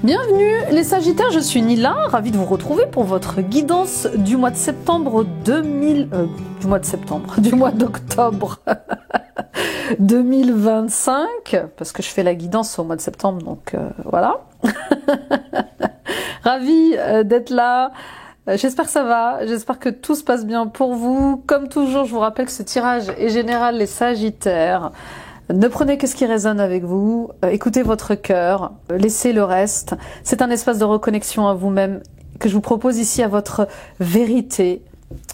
Bienvenue les Sagittaires, je suis Nila, ravie de vous retrouver pour votre guidance du mois de septembre du mois d'octobre 2025, parce que je fais la guidance au mois de septembre, donc voilà. Ravie d'être là. J'espère que ça va, j'espère que tout se passe bien pour vous. Comme toujours, je vous rappelle que ce tirage est général les Sagittaires. Ne prenez que ce qui résonne avec vous, écoutez votre cœur, laissez le reste. C'est un espace de reconnexion à vous-même que je vous propose ici à votre vérité.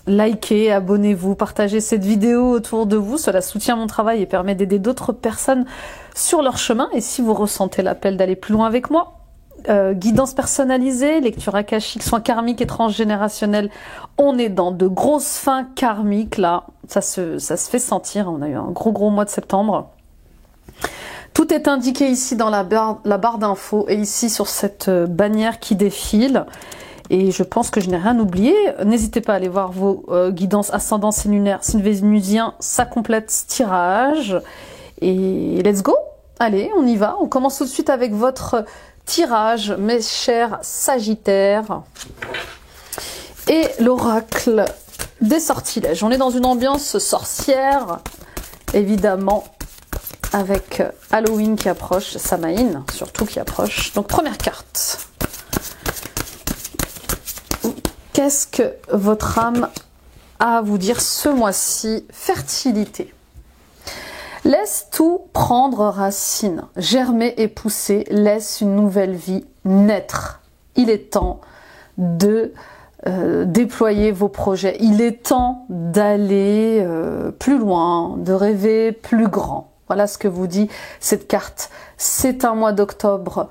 Likez, abonnez-vous, partagez cette vidéo autour de vous, cela soutient mon travail et permet d'aider d'autres personnes sur leur chemin. Et si vous ressentez l'appel d'aller plus loin avec moi, guidance personnalisée, lecture akashique, soins karmiques et transgénérationnels, on est dans de grosses fins karmiques là, ça se fait sentir, on a eu un gros mois de septembre. Tout est indiqué ici dans la barre d'infos et ici sur cette bannière qui défile. Et je pense que je n'ai rien oublié. N'hésitez pas à aller voir vos guidances ascendant signe lunaire, signe vénusien, ça complète ce tirage. Et let's go! Allez, on y va. On commence tout de suite avec votre tirage, mes chers Sagittaires. Et l'oracle des sortilèges. On est dans une ambiance sorcière, évidemment, avec Halloween qui approche, Samhain surtout qui approche. Donc première carte. Qu'est-ce que votre âme a à vous dire ce mois-ci? Fertilité. Laisse tout prendre racine, germer et pousser, laisse une nouvelle vie naître. Il est temps de déployer vos projets. Il est temps d'aller plus loin, de rêver plus grand. Voilà ce que vous dit cette carte. C'est un mois d'octobre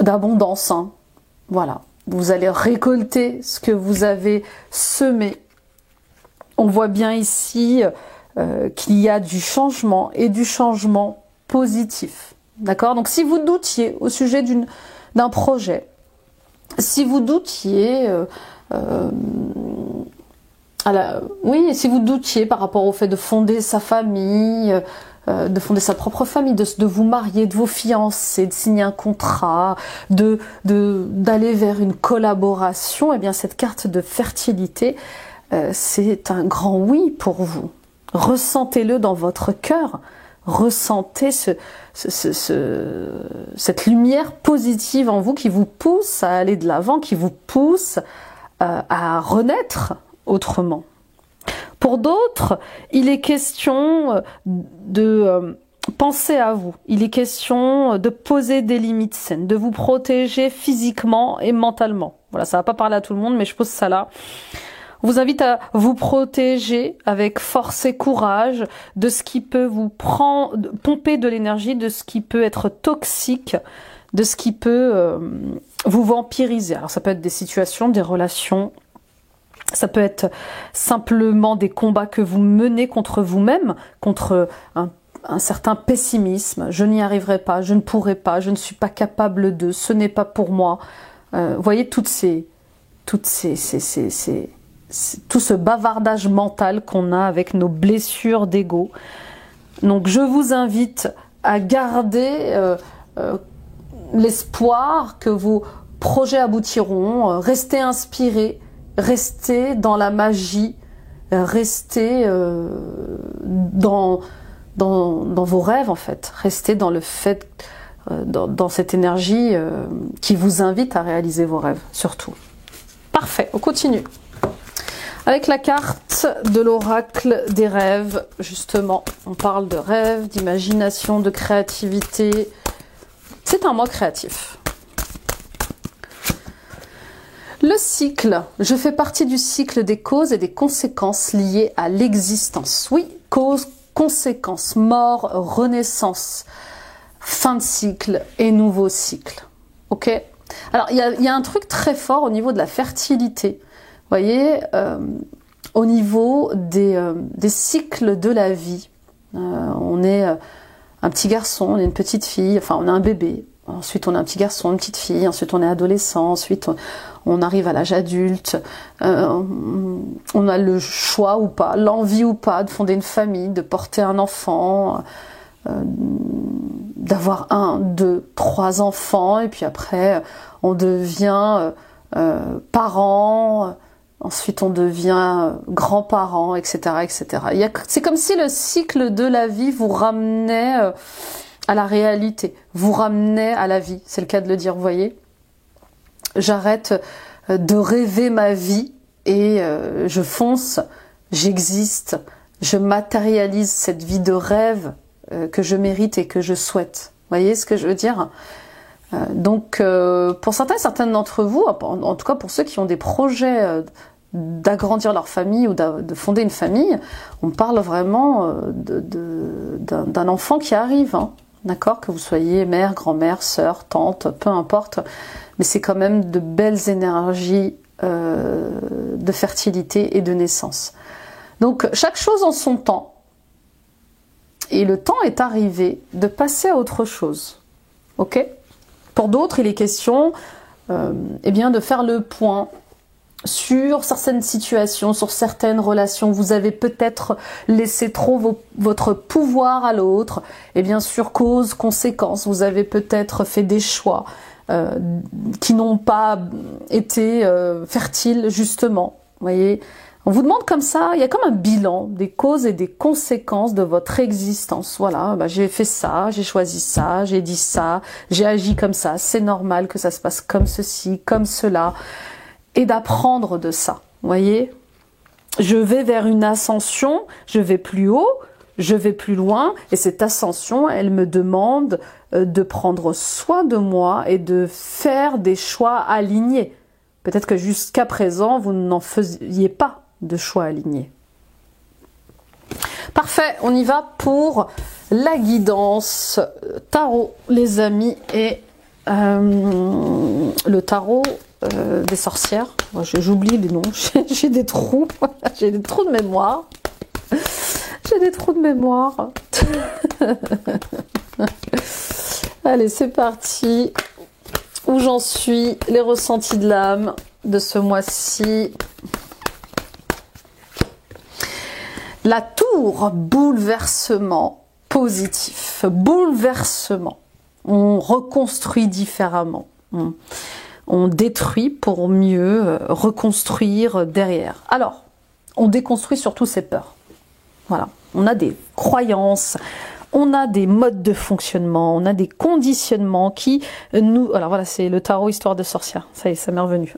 d'abondance. Hein. Voilà. Vous allez récolter ce que vous avez semé. On voit bien ici qu'il y a du changement et du changement positif. D'accord? Donc si vous doutiez au sujet d'un projet, si vous doutiez si vous doutiez par rapport au fait de fonder sa famille, de fonder sa propre famille, de vous marier, de vous fiancer, de signer un contrat, d'aller vers une collaboration, eh bien cette carte de fertilité, c'est un grand oui pour vous. Ressentez-le dans votre cœur, ressentez cette lumière positive en vous qui vous pousse à aller de l'avant, qui vous pousse à renaître autrement. Pour d'autres, il est question de penser à vous. Il est question de poser des limites saines, de vous protéger physiquement et mentalement. Voilà, ça va pas parler à tout le monde, mais je pose ça là. On vous invite à vous protéger avec force et courage de ce qui peut vous pomper de l'énergie, de ce qui peut être toxique, de ce qui peut vous vampiriser. Alors ça peut être des situations, des relations. Ça peut être simplement des combats que vous menez contre vous-même, contre un certain pessimisme. Je n'y arriverai pas, je ne pourrai pas, je ne suis pas capable de, ce n'est pas pour moi. Vous voyez tout ce bavardage mental qu'on a avec nos blessures d'ego. Donc je vous invite à garder l'espoir que vos projets aboutiront, restez inspirés, restez dans la magie, restez dans vos rêves en fait, restez dans le fait, dans cette énergie qui vous invite à réaliser vos rêves surtout. Parfait, on continue. Avec la carte de l'oracle des rêves, justement, on parle de rêves, d'imagination, de créativité. C'est un mois créatif. Le cycle, je fais partie du cycle des causes et des conséquences liées à l'existence. Oui, cause, conséquence, mort, renaissance, fin de cycle et nouveau cycle. Ok? Alors, il y a un truc très fort au niveau de la fertilité. Vous voyez, au niveau des cycles de la vie. On est un petit garçon, on est une petite fille, enfin on a un bébé. Ensuite, on a un petit garçon, une petite fille. Ensuite, on est adolescent. Ensuite, on arrive à l'âge adulte. On a le choix ou pas, l'envie ou pas de fonder une famille, de porter un enfant, d'avoir 1, 2, 3 enfants, et puis après on devient parents, ensuite on devient grands-parents, etc., etc. C'est comme si le cycle de la vie vous ramenait à la réalité, vous ramenait à la vie, c'est le cas de le dire, vous voyez. J'arrête de rêver ma vie et je fonce, j'existe, je matérialise cette vie de rêve que je mérite et que je souhaite. Vous voyez ce que je veux dire? Donc pour certaines d'entre vous, en tout cas pour ceux qui ont des projets d'agrandir leur famille ou de fonder une famille, on parle vraiment d'un enfant qui arrive, hein, d'accord? Que vous soyez mère, grand-mère, sœur, tante, peu importe, mais c'est quand même de belles énergies de fertilité et de naissance. Donc chaque chose en son temps, et le temps est arrivé de passer à autre chose, ok? Pour d'autres, il est question eh bien, de faire le point sur certaines situations, sur certaines relations. Vous avez peut-être laissé trop votre pouvoir à l'autre, et bien sûr, cause, conséquence, vous avez peut-être fait des choix qui n'ont pas été fertiles, justement. Vous voyez, on vous demande comme ça, il y a comme un bilan des causes et des conséquences de votre existence. Voilà, bah, j'ai fait ça, j'ai choisi ça, j'ai dit ça, j'ai agi comme ça, c'est normal que ça se passe comme ceci, comme cela. Et d'apprendre de ça, vous voyez. Je vais vers une ascension, je vais plus haut, je vais plus loin, et cette ascension, elle me demande de prendre soin de moi et de faire des choix alignés. Peut-être que jusqu'à présent, vous n'en faisiez pas de choix alignés. Parfait, on y va pour la guidance tarot, les amis, et le tarot des sorcières. Moi, j'oublie les noms, j'ai des trous, j'ai des trous de mémoire. J'ai des trous de mémoire. Allez, c'est parti. Où j'en suis, les ressentis de l'âme de ce mois-ci. La tour, bouleversement positif. Bouleversement. On reconstruit différemment. On détruit pour mieux reconstruire derrière. Alors, on déconstruit surtout ses peurs. Voilà. On a des croyances, on a des modes de fonctionnement, on a des conditionnements qui nous... Alors voilà, c'est le tarot histoire de sorcière. Ça y est, ça m'est revenu.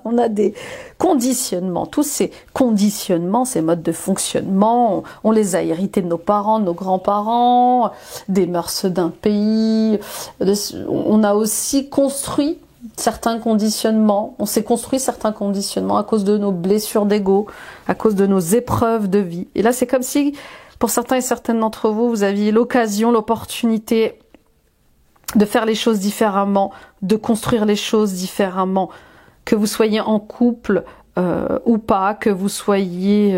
On a des conditionnements. Tous ces conditionnements, ces modes de fonctionnement, on les a hérités de nos parents, de nos grands-parents, des mœurs d'un pays. On a aussi construit certains conditionnements. On s'est construit certains conditionnements à cause de nos blessures d'ego, à cause de nos épreuves de vie. Et là, c'est comme si, pour certains et certaines d'entre vous, vous aviez l'occasion, l'opportunité de faire les choses différemment, de construire les choses différemment, que vous soyez en couple ou pas, que vous soyez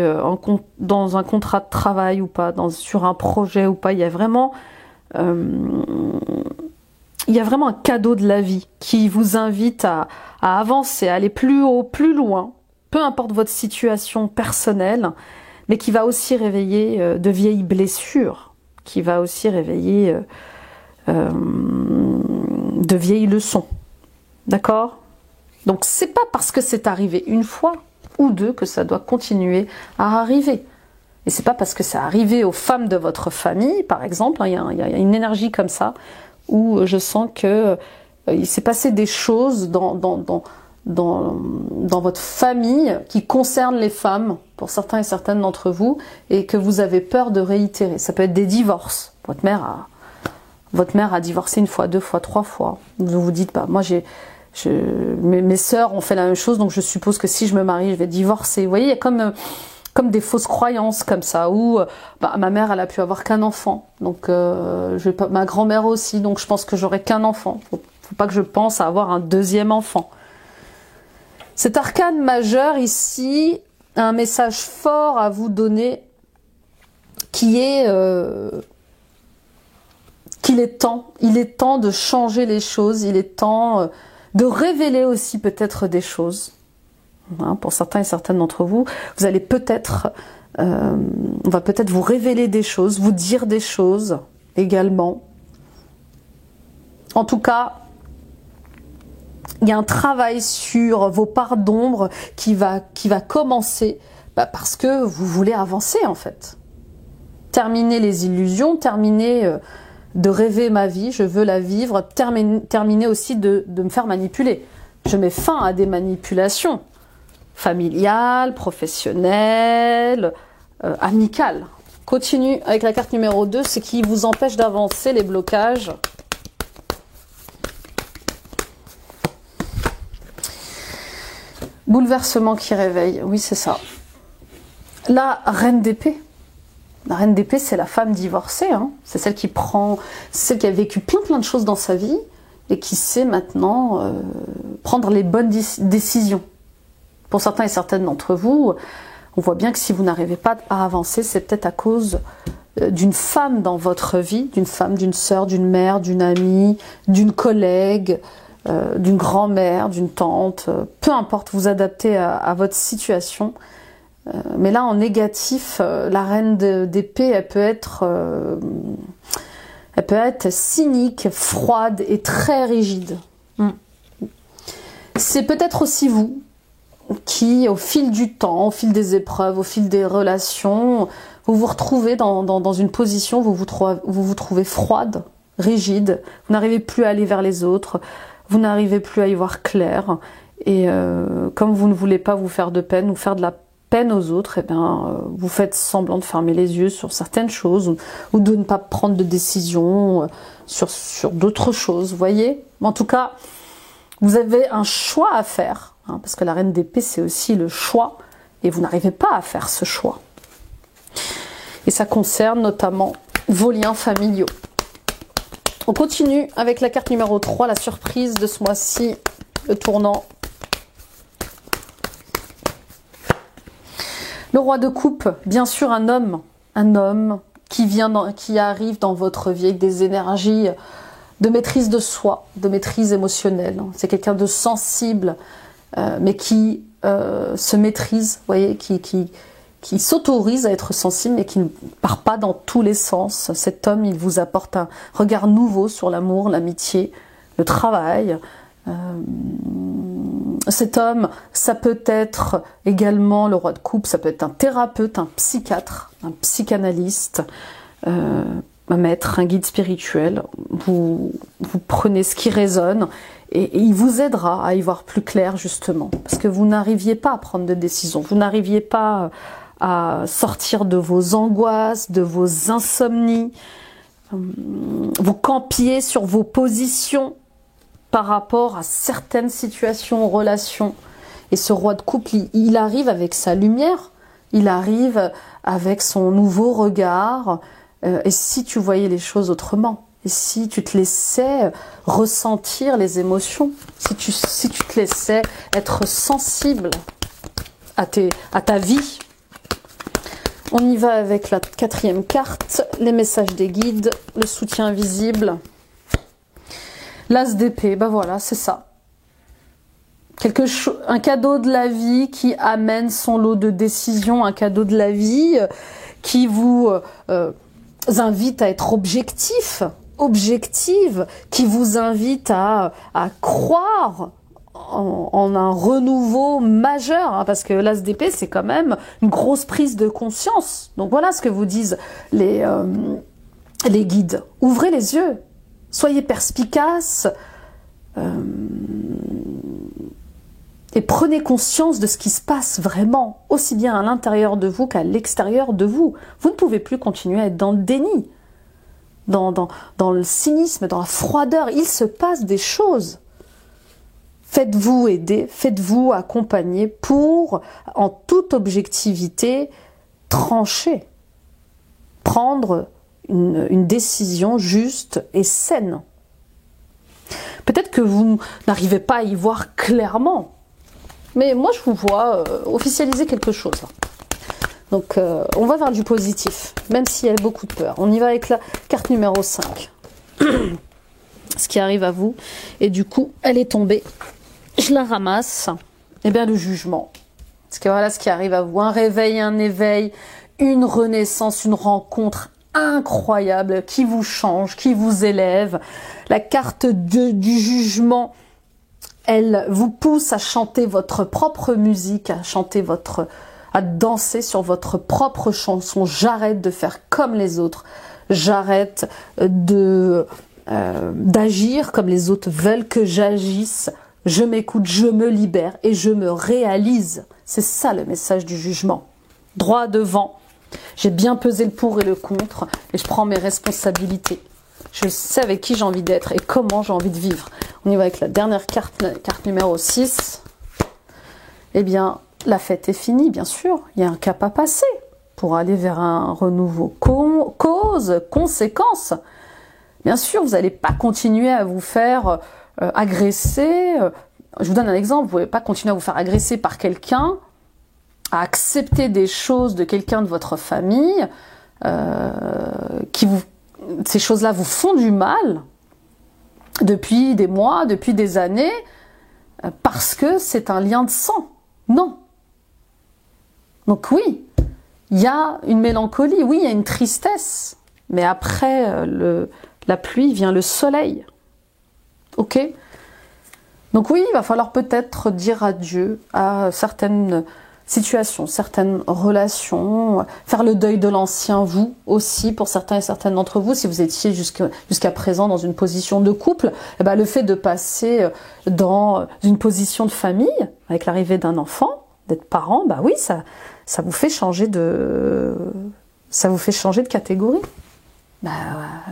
dans un contrat de travail ou pas, sur un projet ou pas. Il y a vraiment un cadeau de la vie qui vous invite à avancer, à aller plus haut, plus loin, peu importe votre situation personnelle, mais qui va aussi réveiller de vieilles blessures, qui va aussi réveiller de vieilles leçons. D'accord ? Donc c'est pas parce que c'est arrivé une fois ou deux que ça doit continuer à arriver. Et c'est pas parce que c'est arrivé aux femmes de votre famille, par exemple, il y a une énergie comme ça, où je sens que il s'est passé des choses dans votre famille qui concernent les femmes, pour certains et certaines d'entre vous, et que vous avez peur de réitérer. Ça peut être des divorces. Votre mère a divorcé une fois, deux fois, trois fois. Vous vous dites, bah, moi mes sœurs ont fait la même chose, donc je suppose que si je me marie, je vais divorcer. Vous voyez, il y a comme des fausses croyances comme ça, où bah, ma mère, elle a pu avoir qu'un enfant, donc ma grand-mère aussi, donc je pense que j'aurai qu'un enfant. Faut pas que je pense à avoir un deuxième enfant. Cet arcane majeur ici a un message fort à vous donner, qui est qu'il est temps. Il est temps de changer les choses, il est temps de révéler aussi peut-être des choses. Hein, pour certains et certaines d'entre vous, vous allez peut-être, on va peut-être vous révéler des choses, vous dire des choses, également. En tout cas, il y a un travail sur vos parts d'ombre qui va commencer parce que vous voulez avancer en fait. Terminer les illusions, terminer de rêver ma vie, je veux la vivre, terminer aussi de me faire manipuler. Je mets fin à des manipulations familiales, professionnelles, amicales. Continue avec la carte numéro 2, ce qui vous empêche d'avancer, les blocages. Bouleversement qui réveille, oui c'est ça. La reine d'épée. La reine d'épée, c'est la femme divorcée. Hein. C'est celle qui celle qui a vécu plein de choses dans sa vie et qui sait maintenant prendre les bonnes décisions. Pour certains et certaines d'entre vous, on voit bien que si vous n'arrivez pas à avancer, c'est peut-être à cause d'une femme dans votre vie, d'une femme, d'une sœur, d'une mère, d'une amie, d'une collègue, d'une grand-mère, d'une tante, peu importe, vous adaptez à votre situation. Mais là, en négatif, la reine d'épée, elle peut être cynique, froide et très rigide. C'est peut-être aussi vous qui, au fil du temps, au fil des épreuves, au fil des relations, vous vous retrouvez dans une position où vous vous trouvez froide, rigide, vous n'arrivez plus à aller vers les autres, vous n'arrivez plus à y voir clair, et comme vous ne voulez pas vous faire de peine ou faire de la peine aux autres, eh bien, vous faites semblant de fermer les yeux sur certaines choses ou de ne pas prendre de décision sur d'autres choses, vous voyez. En tout cas, vous avez un choix à faire, hein, parce que la reine d'épée, c'est aussi le choix, et vous n'arrivez pas à faire ce choix. Et ça concerne notamment vos liens familiaux. On continue avec la carte numéro 3, la surprise de ce mois-ci, le tournant. Le roi de coupe, bien sûr un homme qui arrive dans votre vie avec des énergies de maîtrise de soi, de maîtrise émotionnelle. C'est quelqu'un de sensible, mais qui se maîtrise, vous voyez, qui s'autorise à être sensible, mais qui ne part pas dans tous les sens. Cet homme, il vous apporte un regard nouveau sur l'amour, l'amitié, le travail. Cet homme, ça peut être également le roi de coupe, ça peut être un thérapeute, un psychiatre, un psychanalyste, un maître, un guide spirituel. Vous prenez ce qui résonne et il vous aidera à y voir plus clair justement, parce que vous n'arriviez pas à prendre de décision, vous n'arriviez pas à sortir de vos angoisses, de vos insomnies, vous campiez sur vos positions par rapport à certaines situations, relations. Et ce roi de coupe, il arrive avec sa lumière, il arrive avec son nouveau regard. Et si tu voyais les choses autrement, et si tu te laissais ressentir les émotions, si tu te laissais être sensible à ta vie. On y va avec la 4e carte, les messages des guides, le soutien invisible. L'as d'épée, ben voilà, c'est ça. Un cadeau de la vie qui amène son lot de décisions, un cadeau de la vie qui vous invite à être objective, qui vous invite à croire en un renouveau majeur, hein, parce que l'as d'épée, c'est quand même une grosse prise de conscience. Donc voilà ce que vous disent les guides. Ouvrez les yeux. Soyez perspicaces et prenez conscience de ce qui se passe vraiment, aussi bien à l'intérieur de vous qu'à l'extérieur de vous. Vous ne pouvez plus continuer à être dans le déni, dans le cynisme, dans la froideur. Il se passe des choses. Faites-vous aider, faites-vous accompagner pour, en toute objectivité, trancher, prendre une décision juste et saine. Peut-être que vous n'arrivez pas à y voir clairement, mais moi je vous vois officialiser quelque chose. Donc on va vers du positif, même s'il y a beaucoup de peur. On y va avec la carte numéro 5. Ce qui arrive à vous, et du coup elle est tombée. Je la ramasse. Eh bien le jugement. Parce que voilà ce qui arrive à vous. Un réveil, un éveil, une renaissance, une rencontre incroyable qui vous change, qui vous élève. La carte du jugement, elle vous pousse à chanter votre propre musique, à danser sur votre propre chanson. J'arrête de faire comme les autres. J'arrête d'agir comme les autres veulent que j'agisse. Je m'écoute, je me libère et je me réalise. C'est ça le message du jugement. Droit devant. J'ai bien pesé le pour et le contre et je prends mes responsabilités. Je sais avec qui j'ai envie d'être et comment j'ai envie de vivre. On y va avec la dernière carte numéro 6. Eh bien, la fête est finie, bien sûr. Il y a un cap à passer pour aller vers un renouveau. Cause, conséquence. Bien sûr, vous n'allez pas continuer à vous faire agresser. Je vous donne un exemple. Vous ne pouvez pas continuer à vous faire agresser par quelqu'un, à accepter des choses de quelqu'un de votre famille ces choses-là vous font du mal depuis des mois, depuis des années, parce que c'est un lien de sang. Non. Donc oui, il y a une mélancolie, oui, il y a une tristesse, mais après la pluie vient le soleil. Ok ? Donc oui, il va falloir peut-être dire adieu à certaines situations, certaines relations, faire le deuil de l'ancien vous aussi, pour certains et certaines d'entre vous, si vous étiez jusqu'à présent dans une position de couple, eh ben, le fait de passer dans une position de famille, avec l'arrivée d'un enfant, d'être parent, bah oui, ça vous fait changer de catégorie. Bah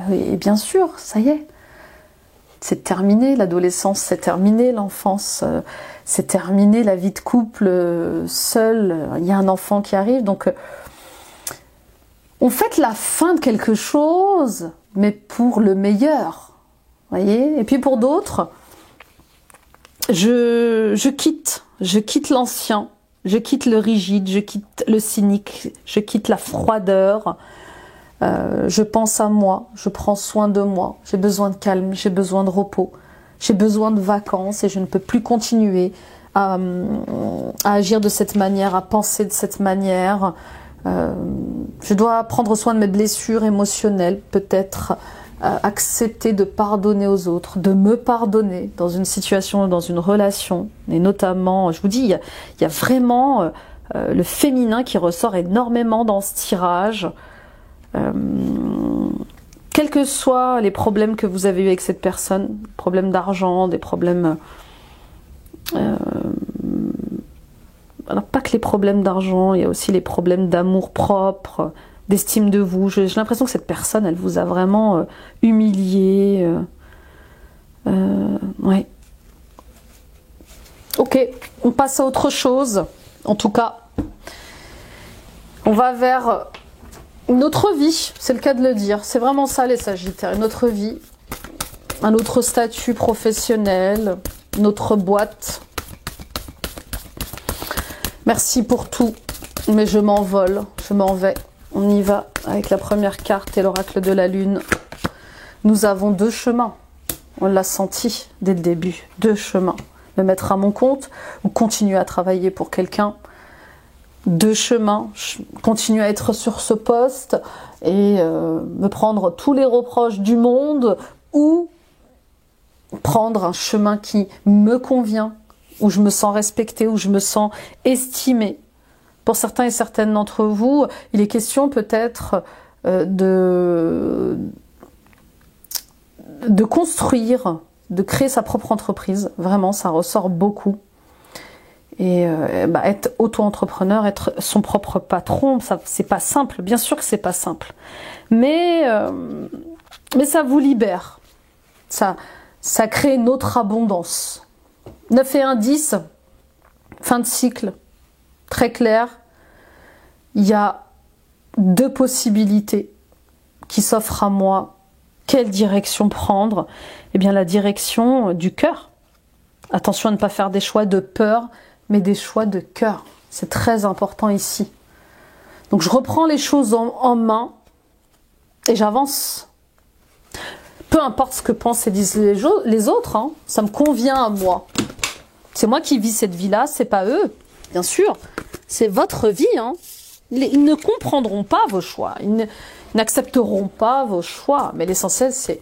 oui, bien sûr, ça y est. C'est terminé, l'adolescence, c'est terminé, l'enfance, c'est terminé, la vie de couple seul, il y a un enfant qui arrive, donc on fête la fin de quelque chose, mais pour le meilleur, voyez. Et puis pour d'autres, je quitte l'ancien, je quitte le rigide, je quitte le cynique, je quitte la froideur. Je pense à moi, je prends soin de moi, j'ai besoin de calme, j'ai besoin de repos, j'ai besoin de vacances et je ne peux plus continuer à agir de cette manière, à penser de cette manière. Je dois prendre soin de mes blessures émotionnelles, peut-être accepter de pardonner aux autres, de me pardonner dans une situation, dans une relation, et notamment, je vous dis, il y a vraiment le féminin qui ressort énormément dans ce tirage. Quels que soient les problèmes que vous avez eu avec cette personne, problèmes d'argent, des problèmes... alors pas que les problèmes d'argent, il y a aussi les problèmes d'amour propre, d'estime de vous. J'ai l'impression que cette personne, elle vous a vraiment humilié. Ouais. Ok, on passe à autre chose. En tout cas, on va vers... une autre vie, c'est le cas de le dire. C'est vraiment ça les Sagittaires, une autre vie, un autre statut professionnel, une autre boîte. Merci pour tout, mais je m'envole, je m'en vais. On y va avec la première carte et l'oracle de la lune. Nous avons deux chemins, on l'a senti dès le début, deux chemins. Me mettre à mon compte ou continuer à travailler pour quelqu'un. Deux chemins, continuer à être sur ce poste et me prendre tous les reproches du monde, ou prendre un chemin qui me convient, où je me sens respectée, où je me sens estimée. Pour certains et certaines d'entre vous, il est question peut-être de construire, de créer sa propre entreprise. Vraiment, ça ressort beaucoup. Et être auto-entrepreneur, être son propre patron, ça c'est pas simple, bien sûr que c'est pas simple. Mais ça vous libère. Ça crée une autre abondance. 9 et 1, 10, fin de cycle, très clair. Il y a deux possibilités qui s'offrent à moi. Quelle direction prendre? Eh bien la direction du cœur. Attention à ne pas faire des choix de peur, mais des choix de cœur. C'est très important ici. Donc je reprends les choses en main et j'avance. Peu importe ce que pensent et disent les autres, hein, ça me convient à moi. C'est moi qui vis cette vie-là, c'est pas eux, bien sûr. C'est votre vie, hein. Ils ne comprendront pas vos choix. Ils n'accepteront pas vos choix. Mais l'essentiel, c'est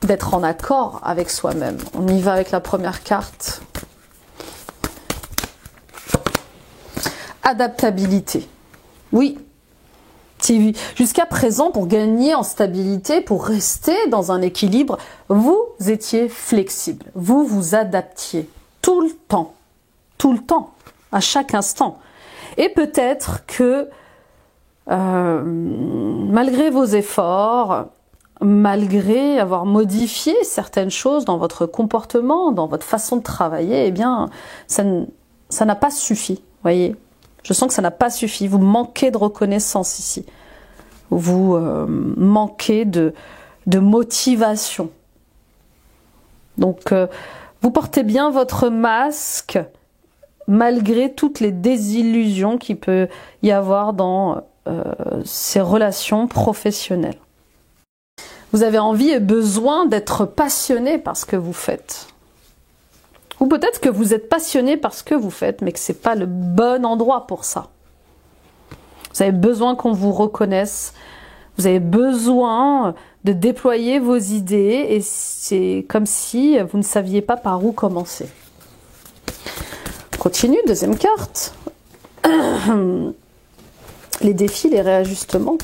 d'être en accord avec soi-même. On y va avec la première carte. Adaptabilité. Oui. Jusqu'à présent, pour gagner en stabilité, pour rester dans un équilibre, vous étiez flexible. Vous vous adaptiez tout le temps, à chaque instant. Et peut-être que malgré vos efforts, malgré avoir modifié certaines choses dans votre comportement, dans votre façon de travailler, eh bien, ça n'a pas suffi, voyez. Je sens que ça n'a pas suffi. Vous manquez de reconnaissance ici. Vous manquez de motivation. Donc, vous portez bien votre masque malgré toutes les désillusions qu'il peut y avoir dans ces relations professionnelles. Vous avez envie et besoin d'être passionné par ce que vous faites. Ou peut-être que vous êtes passionné par ce que vous faites, mais que ce n'est pas le bon endroit pour ça. Vous avez besoin qu'on vous reconnaisse. Vous avez besoin de déployer vos idées et c'est comme si vous ne saviez pas par où commencer. Continue, deuxième carte. Les défis, les réajustements.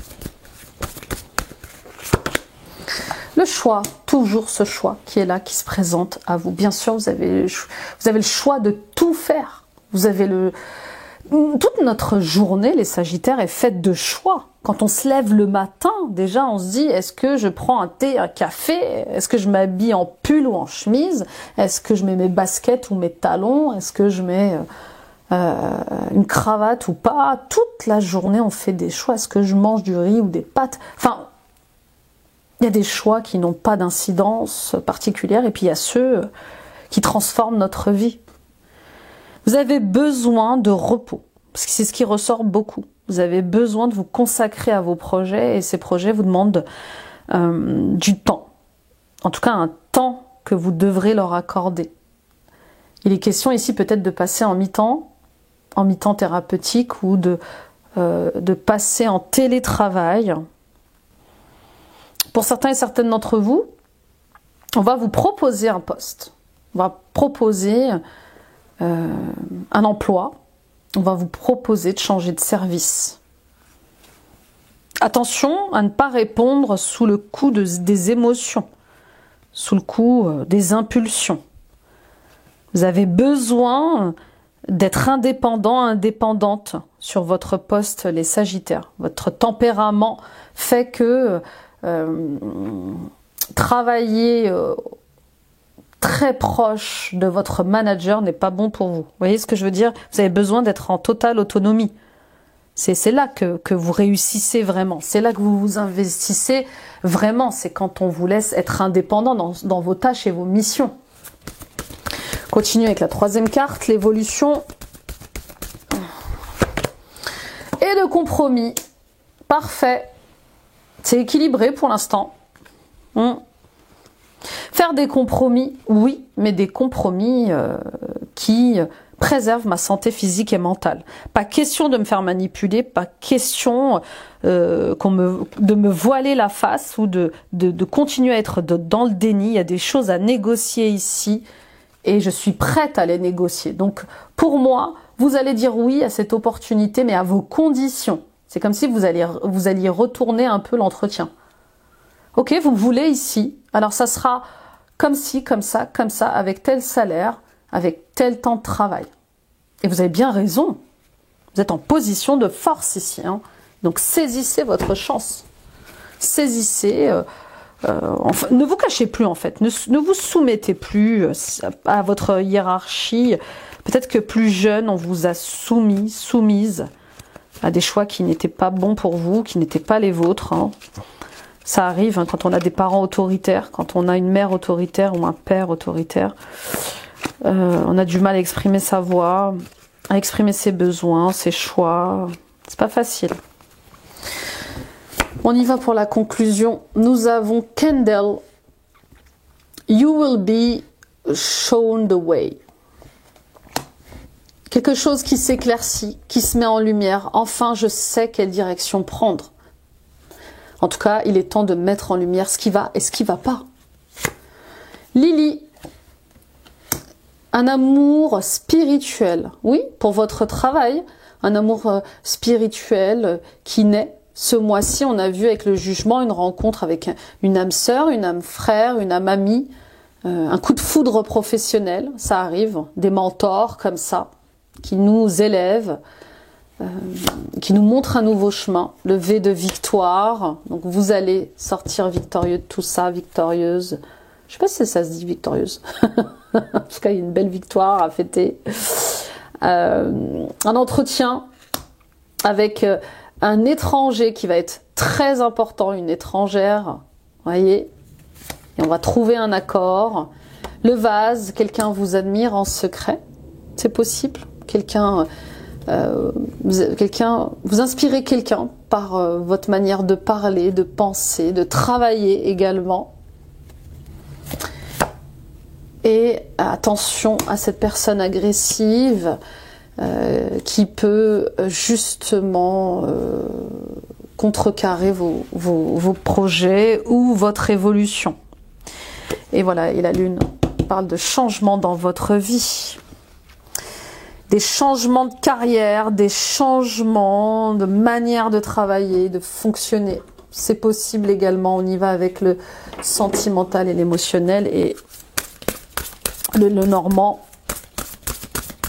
Le choix, toujours ce choix qui est là, qui se présente à vous. Bien sûr, vous avez le choix de tout faire. Toute notre journée, les Sagittaires, est faite de choix. Quand on se lève le matin, déjà, on se dit, est-ce que je prends un thé, un café? Est-ce que je m'habille en pull ou en chemise? Est-ce que je mets mes baskets ou mes talons? Est-ce que je mets une cravate ou pas? Toute la journée, on fait des choix. Est-ce que je mange du riz ou des pâtes? Enfin, il y a des choix qui n'ont pas d'incidence particulière et puis il y a ceux qui transforment notre vie. Vous avez besoin de repos, parce que c'est ce qui ressort beaucoup. Vous avez besoin de vous consacrer à vos projets et ces projets vous demandent du temps. En tout cas, un temps que vous devrez leur accorder. Il est question ici peut-être de passer en mi-temps thérapeutique ou de passer en télétravail. Pour certains et certaines d'entre vous, on va vous proposer un poste. On va proposer un emploi. On va vous proposer de changer de service. Attention à ne pas répondre sous le coup des émotions, sous le coup des impulsions. Vous avez besoin d'être indépendant, indépendante sur votre poste, les Sagittaires. Votre tempérament fait que travailler très proche de votre manager n'est pas bon pour vous. Vous voyez ce que je veux dire? Vous avez besoin d'être en totale autonomie. C'est là que vous réussissez vraiment. C'est là que vous vous investissez vraiment. C'est quand on vous laisse être indépendant dans vos tâches et vos missions. Continue avec la troisième carte, l'évolution. Et le compromis. Parfait. C'est équilibré pour l'instant. Faire des compromis, oui, mais des compromis qui préservent ma santé physique et mentale. Pas question de me faire manipuler, pas question de me voiler la face ou de continuer à être dans le déni. Il y a des choses à négocier ici et je suis prête à les négocier. Donc pour moi, vous allez dire oui à cette opportunité, mais à vos conditions. C'est comme si vous alliez retourner un peu l'entretien. Ok, vous voulez ici, alors ça sera comme ci, comme ça, avec tel salaire, avec tel temps de travail. Et vous avez bien raison. Vous êtes en position de force ici. Donc saisissez votre chance. Saisissez. Enfin, ne vous cachez plus en fait. Ne vous soumettez plus à votre hiérarchie. Peut-être que plus jeune, on vous a soumise à des choix qui n'étaient pas bons pour vous, qui n'étaient pas les vôtres. Ça arrive quand on a des parents autoritaires, quand on a une mère autoritaire ou un père autoritaire. On a du mal à exprimer sa voix, à exprimer ses besoins, ses choix. C'est pas facile. On y va pour la conclusion. Nous avons Kendall. You will be shown the way. Quelque chose qui s'éclaircit, qui se met en lumière. Enfin, je sais quelle direction prendre. En tout cas, il est temps de mettre en lumière ce qui va et ce qui ne va pas. Lily, un amour spirituel. Oui, pour votre travail, un amour spirituel qui naît. Ce mois-ci, on a vu avec le jugement une rencontre avec une âme sœur, une âme frère, une âme amie, un coup de foudre professionnel, ça arrive, des mentors comme ça, qui nous élèvent, qui nous montrent un nouveau chemin, le V de victoire. Donc vous allez sortir victorieux de tout ça, victorieuse. Je sais pas si ça se dit victorieuse. En tout cas, il y a une belle victoire à fêter. Un entretien avec un étranger qui va être très important, une étrangère, voyez. Et on va trouver un accord. Le vase, quelqu'un vous admire en secret, c'est possible. Vous inspirez quelqu'un par votre manière de parler, de penser, de travailler également. Et attention à cette personne agressive qui peut justement contrecarrer vos projets ou votre évolution. Et voilà, et la lune parle de changement dans votre vie. Des changements de carrière, des changements de manière de travailler, de fonctionner. C'est possible également, on y va avec le sentimental et l'émotionnel. Et le Normand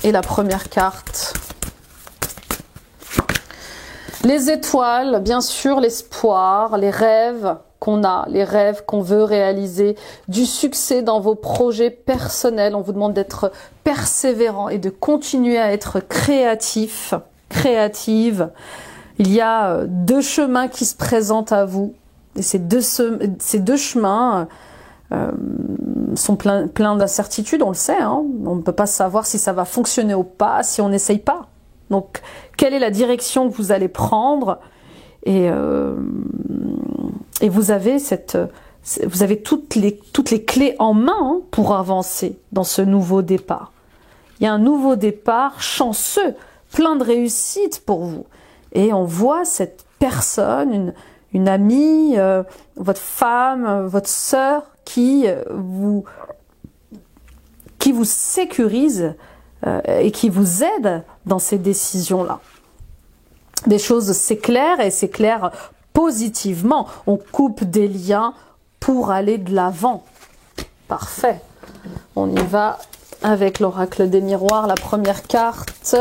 est la première carte. Les étoiles, bien sûr, l'espoir, les rêves qu'on a, les rêves qu'on veut réaliser, du succès dans vos projets personnels. On vous demande d'être persévérant et de continuer à être créatif, créative. Il y a deux chemins qui se présentent à vous. Et ces deux chemins sont pleins d'incertitudes, on le sait. Hein. On ne peut pas savoir si ça va fonctionner ou pas si on n'essaye pas. Donc, quelle est la direction que vous allez prendre ? Et vous avez toutes les clés en main pour avancer dans ce nouveau départ. Il y a un nouveau départ chanceux, plein de réussite pour vous. Et on voit cette personne, une amie, votre femme, votre sœur, qui vous sécurise et qui vous aide dans ces décisions-là. Des choses s'éclairent et s'éclairent positivement. On coupe des liens pour aller de l'avant. Parfait. On y va avec l'oracle des miroirs. La première carte,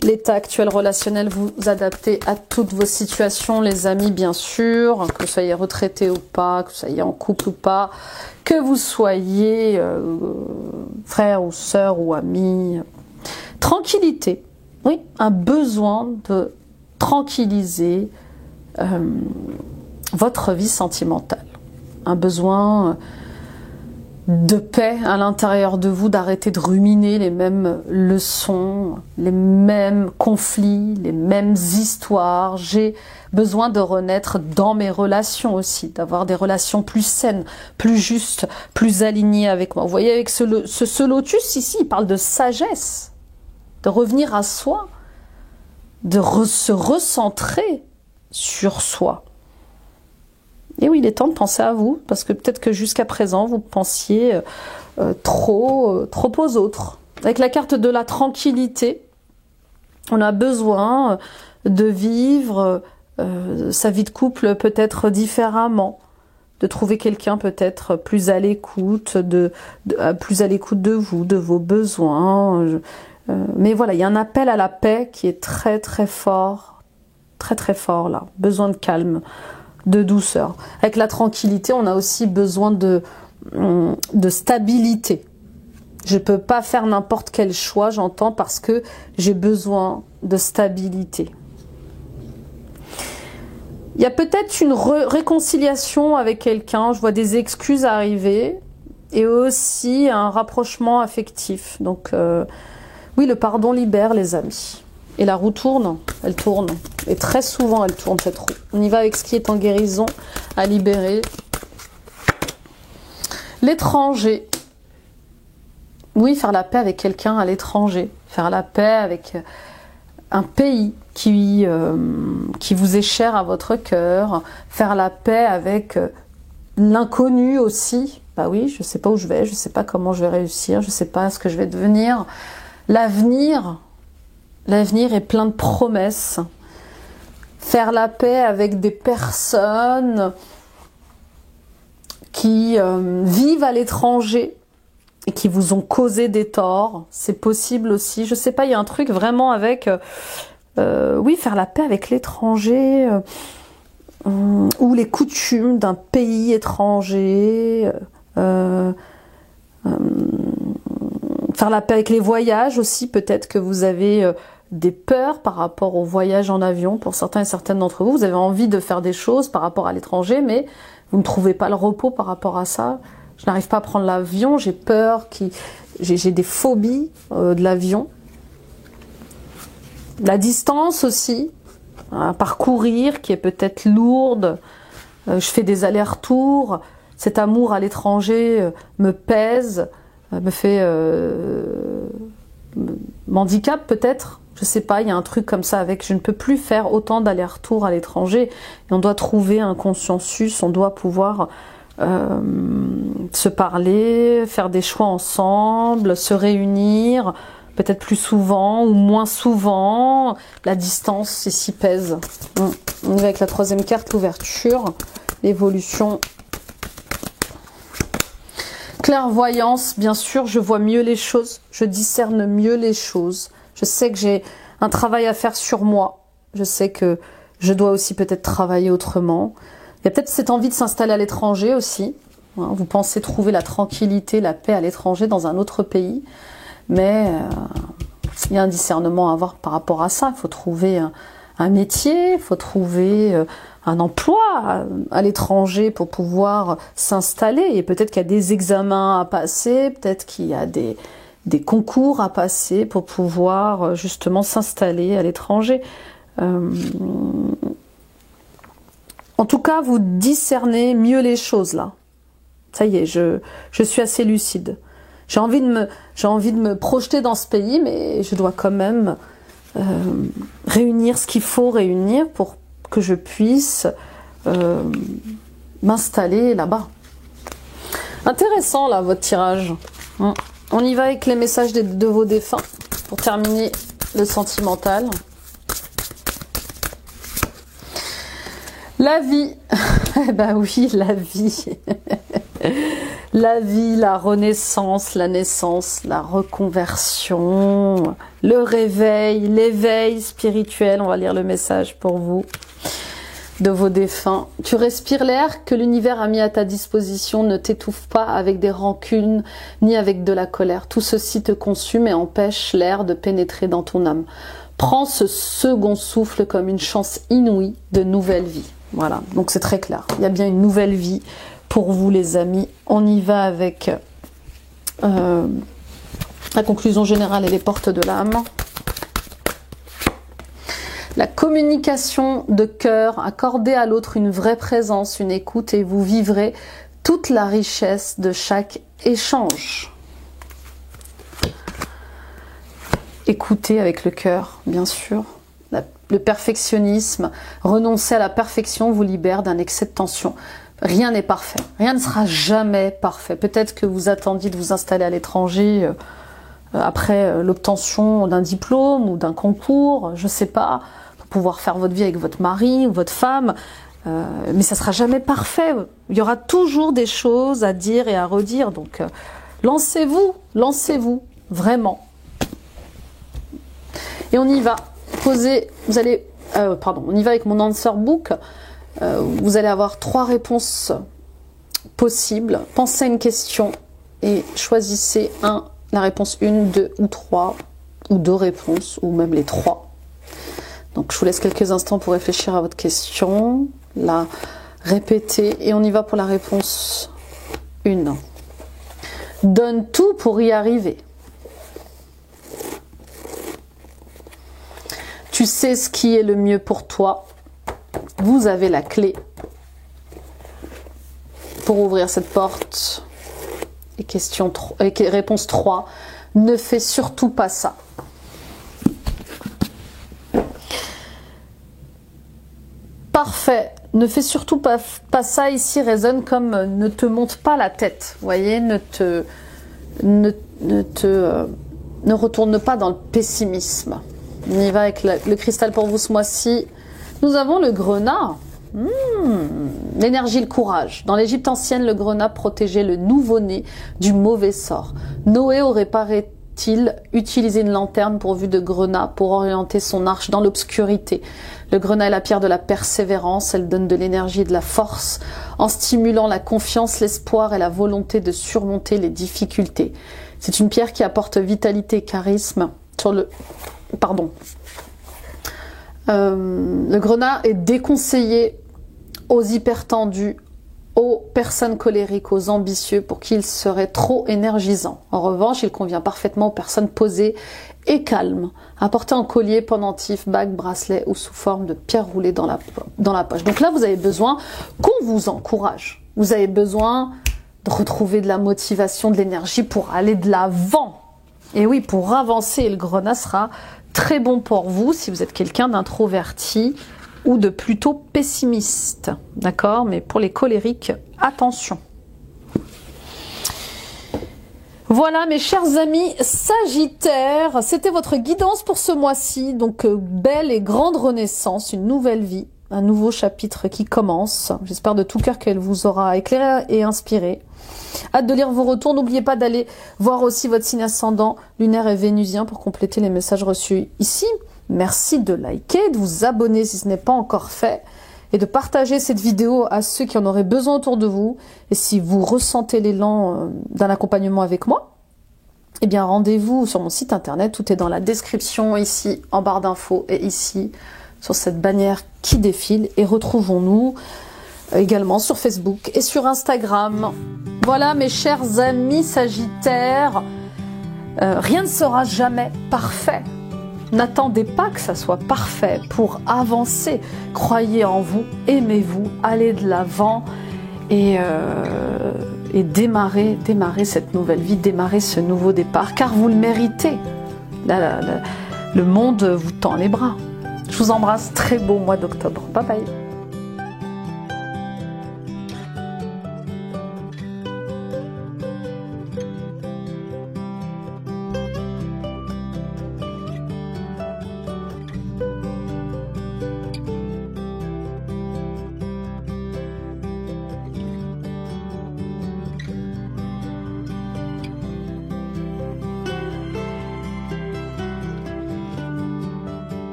l'état actuel relationnel, vous adaptez à toutes vos situations, les amis bien sûr, que vous soyez retraité ou pas, que vous soyez en couple ou pas, que vous soyez frère ou sœur ou ami. Tranquillité, oui, un besoin de tranquilliser votre vie sentimentale. Un besoin de paix à l'intérieur de vous, d'arrêter de ruminer les mêmes leçons, les mêmes conflits, les mêmes histoires. J'ai besoin de renaître dans mes relations aussi, d'avoir des relations plus saines, plus justes, plus alignées avec moi. Vous voyez, avec ce lotus ici, il parle de sagesse, de revenir à soi, de se recentrer sur soi. Et oui, il est temps de penser à vous, parce que peut-être que jusqu'à présent, vous pensiez trop aux autres. Avec la carte de la tranquillité, on a besoin de vivre sa vie de couple peut-être différemment, de trouver quelqu'un peut-être plus à l'écoute, plus à l'écoute de vous, de vos besoins. Mais voilà, il y a un appel à la paix qui est très très fort là. Besoin de calme, de douceur. Avec la tranquillité, on a aussi besoin de stabilité. Je ne peux pas faire n'importe quel choix, j'entends, parce que j'ai besoin de stabilité. Il y a peut-être une réconciliation avec quelqu'un, je vois des excuses arriver, et aussi un rapprochement affectif. Donc, oui, le pardon libère, les amis. Et la roue tourne, elle tourne. Et très souvent, elle tourne, cette roue. On y va avec ce qui est en guérison, à libérer. L'étranger. Oui, faire la paix avec quelqu'un à l'étranger. faire la paix avec un pays qui vous est cher à votre cœur, faire la paix avec l'inconnu aussi. Bah oui, je ne sais pas où je vais, je ne sais pas comment je vais réussir, je ne sais pas ce que je vais devenir. L'avenir est plein de promesses. Faire la paix avec des personnes qui vivent à l'étranger et qui vous ont causé des torts, c'est possible aussi. Je sais pas, il y a un truc vraiment avec, oui, faire la paix avec l'étranger ou les coutumes d'un pays étranger. Faire la paix avec les voyages aussi. Peut-être que vous avez des peurs par rapport au voyage en avion. Pour certains et certaines d'entre vous, vous avez envie de faire des choses par rapport à l'étranger, mais vous ne trouvez pas le repos par rapport à ça. Je n'arrive pas à prendre l'avion, j'ai peur, j'ai des phobies de l'avion. La distance aussi, à parcourir, qui est peut-être lourde. Je fais des allers-retours. Cet amour à l'étranger me pèse, me fait m'handicape peut-être. Je sais pas, il y a un truc comme ça avec. Je ne peux plus faire autant d'allers-retours à l'étranger. Et on doit trouver un consensus, on doit pouvoir se parler, faire des choix ensemble, se réunir, peut-être plus souvent ou moins souvent. La distance ici pèse. On est avec la troisième carte, l'ouverture, l'évolution. Clairvoyance, bien sûr, je vois mieux les choses, je discerne mieux les choses. Je sais que j'ai un travail à faire sur moi. Je sais que je dois aussi peut-être travailler autrement. Il y a peut-être cette envie de s'installer à l'étranger aussi. Vous pensez trouver la tranquillité, la paix à l'étranger, dans un autre pays. Mais il y a un discernement à avoir par rapport à ça. Il faut trouver un métier, il faut trouver un emploi à l'étranger pour pouvoir s'installer. Et peut-être qu'il y a des examens à passer, peut-être qu'il y a des concours à passer pour pouvoir justement s'installer à l'étranger. En tout cas, vous discernez mieux les choses là. Ça y est, je suis assez lucide. J'ai envie de me projeter dans ce pays, mais je dois quand même réunir ce qu'il faut réunir pour que je puisse m'installer là-bas. Intéressant là, votre tirage. On y va avec les messages de vos défunts pour terminer le sentimental. La vie. Ben oui, la vie. La vie, la renaissance, la naissance, la reconversion, le réveil, l'éveil spirituel. On va lire le message pour vous de vos défunts. Tu respires l'air que l'univers a mis à ta disposition. Ne t'étouffe pas avec des rancunes ni avec de la colère. Tout ceci te consume et empêche l'air de pénétrer dans ton âme. Prends ce second souffle comme une chance inouïe de nouvelle vie. Voilà, donc c'est très clair. Il y a bien une nouvelle vie pour vous les amis. On y va avec la conclusion générale et les portes de l'âme. La communication de cœur, accordez à l'autre une vraie présence, une écoute et vous vivrez toute la richesse de chaque échange. Écoutez avec le cœur, bien sûr. Le perfectionnisme, renoncer à la perfection vous libère d'un excès de tension. Rien n'est parfait, rien ne sera jamais parfait. Peut-être que vous attendiez de vous installer à l'étranger après l'obtention d'un diplôme ou d'un concours, je ne sais pas, pour pouvoir faire votre vie avec votre mari ou votre femme, mais ça ne sera jamais parfait. Il y aura toujours des choses à dire et à redire, donc lancez-vous, vraiment. Et on y va. Posez, vous allez, on y va avec mon answer book. Vous allez avoir 3 réponses possibles. Pensez à une question et choisissez la réponse 1, 2 ou 3, ou 2 réponses, ou même les 3. Donc je vous laisse quelques instants pour réfléchir à votre question, la répéter, et on y va pour la réponse 1. Donne tout pour y arriver. Tu sais ce qui est le mieux pour toi. Vous avez la clé pour ouvrir cette porte. Et réponse 3. Ne fais surtout pas ça. Parfait. Ne fais surtout pas ça ici, résonne comme ne te monte pas la tête. Vous voyez, ne retourne pas dans le pessimisme. On y va avec le cristal pour vous ce mois-ci. Nous avons le grenat. L'énergie, le courage. Dans l'Égypte ancienne, le grenat protégeait le nouveau-né du mauvais sort. Noé aurait, paraît-il, utilisé une lanterne pourvue de grenat pour orienter son arche dans l'obscurité. Le grenat est la pierre de la persévérance. Elle donne de l'énergie et de la force en stimulant la confiance, l'espoir et la volonté de surmonter les difficultés. C'est une pierre qui apporte vitalité et charisme sur le... Pardon. Le grenat est déconseillé aux hypertendus, aux personnes colériques, aux ambitieux, pour qui il serait trop énergisant. En revanche, il convient parfaitement aux personnes posées et calmes, apporté en collier, pendentif, bague, bracelet ou sous forme de pierre roulée dans la poche. Donc là, vous avez besoin qu'on vous encourage. Vous avez besoin de retrouver de la motivation, de l'énergie pour aller de l'avant. Et oui, pour avancer, le grenat sera très bon pour vous si vous êtes quelqu'un d'introverti ou de plutôt pessimiste. D'accord? Mais pour les colériques, attention. Voilà mes chers amis Sagittaires, c'était votre guidance pour ce mois-ci. Donc belle et grande renaissance, une nouvelle vie, un nouveau chapitre qui commence. J'espère de tout cœur qu'elle vous aura éclairé et inspiré. Hâte de lire vos retours. N'oubliez pas d'aller voir aussi votre signe ascendant lunaire et vénusien pour compléter les messages reçus ici. Merci de liker, de vous abonner si ce n'est pas encore fait et de partager cette vidéo à ceux qui en auraient besoin autour de vous. Et si vous ressentez l'élan d'un accompagnement avec moi, eh bien rendez-vous sur mon site internet. Tout est dans la description ici en barre d'infos et ici sur cette bannière qui défile. Et retrouvons-nous également sur Facebook et sur Instagram. Voilà mes chers amis Sagittaires, rien ne sera jamais parfait. N'attendez pas que ça soit parfait pour avancer. Croyez en vous, aimez-vous, allez de l'avant et démarrer cette nouvelle vie, démarrer ce nouveau départ, car vous le méritez. Le monde vous tend les bras. Je vous embrasse, très beau mois d'octobre. Bye bye.